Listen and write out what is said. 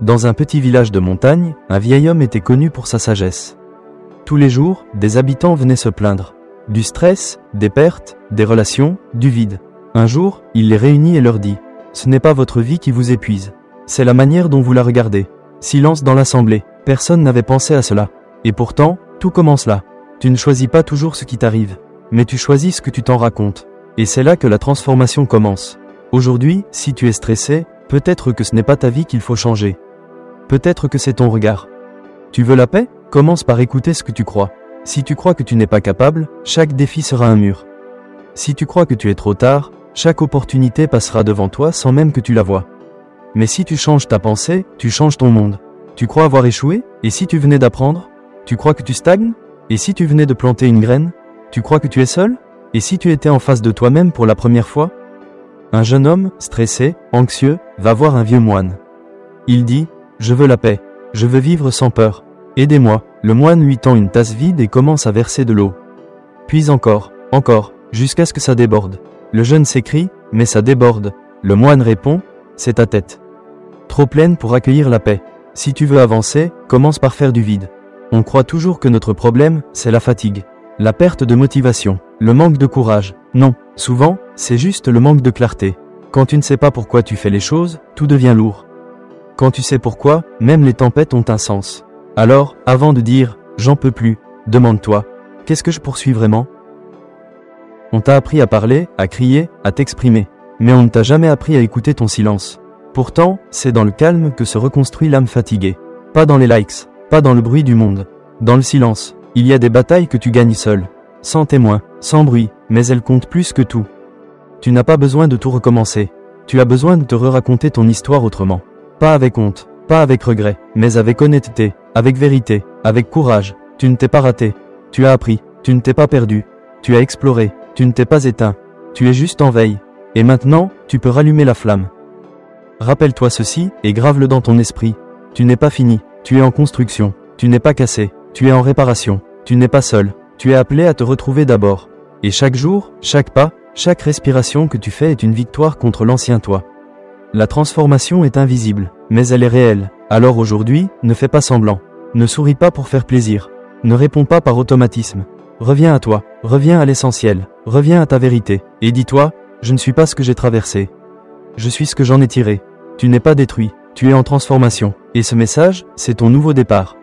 Dans un petit village de montagne, un vieil homme était connu pour sa sagesse. Tous les jours, des habitants venaient se plaindre. Du stress, des pertes, des relations, du vide. Un jour, il les réunit et leur dit « Ce n'est pas votre vie qui vous épuise. C'est la manière dont vous la regardez. » Silence dans l'assemblée. Personne n'avait pensé à cela. Et pourtant, tout commence là. Tu ne choisis pas toujours ce qui t'arrive, mais tu choisis ce que tu t'en racontes. Et c'est là que la transformation commence. Aujourd'hui, si tu es stressé, peut-être que ce n'est pas ta vie qu'il faut changer. Peut-être que c'est ton regard. Tu veux la paix? Commence par écouter ce que tu crois. Si tu crois que tu n'es pas capable, chaque défi sera un mur. Si tu crois que tu es trop tard, chaque opportunité passera devant toi sans même que tu la vois. Mais si tu changes ta pensée, tu changes ton monde. Tu crois avoir échoué? Et si tu venais d'apprendre? Tu crois que tu stagnes? Et si tu venais de planter une graine? Tu crois que tu es seul? Et si tu étais en face de toi-même pour la première fois? Un jeune homme, stressé, anxieux, va voir un vieux moine. Il dit « Je veux la paix. Je veux vivre sans peur. Aidez-moi ». Le moine lui tend une tasse vide et commence à verser de l'eau. Puis encore, jusqu'à ce que ça déborde. Le jeune s'écrie « Mais ça déborde ». Le moine répond « C'est ta tête. Trop pleine pour accueillir la paix. Si tu veux avancer, commence par faire du vide. » On croit toujours que notre problème, c'est la fatigue, la perte de motivation, le manque de courage. Non, souvent, c'est juste le manque de clarté. Quand tu ne sais pas pourquoi tu fais les choses, tout devient lourd. Quand tu sais pourquoi, même les tempêtes ont un sens. Alors, avant de dire « j'en peux plus », demande-toi « qu'est-ce que je poursuis vraiment ?» On t'a appris à parler, à crier, à t'exprimer. Mais on ne t'a jamais appris à écouter ton silence. Pourtant, c'est dans le calme que se reconstruit l'âme fatiguée. Pas dans les likes, pas dans le bruit du monde. Dans le silence, il y a des batailles que tu gagnes seul. Sans témoin, sans bruit, mais elles comptent plus que tout. Tu n'as pas besoin de tout recommencer. Tu as besoin de te re-raconter ton histoire autrement. Pas avec honte, pas avec regret, mais avec honnêteté, avec vérité, avec courage. Tu ne t'es pas raté. Tu as appris, tu ne t'es pas perdu. Tu as exploré, tu ne t'es pas éteint. Tu es juste en veille. Et maintenant, tu peux rallumer la flamme. Rappelle-toi ceci, et grave-le dans ton esprit. Tu n'es pas fini, tu es en construction. Tu n'es pas cassé, tu es en réparation. Tu n'es pas seul, tu es appelé à te retrouver d'abord. Et chaque jour, chaque pas, chaque respiration que tu fais est une victoire contre l'ancien toi. La transformation est invisible, mais elle est réelle. Alors aujourd'hui, ne fais pas semblant. Ne souris pas pour faire plaisir. Ne réponds pas par automatisme. Reviens à toi, reviens à l'essentiel, reviens à ta vérité. Et dis-toi, je ne suis pas ce que j'ai traversé. Je suis ce que j'en ai tiré. Tu n'es pas détruit, tu es en transformation. Et ce message, c'est ton nouveau départ.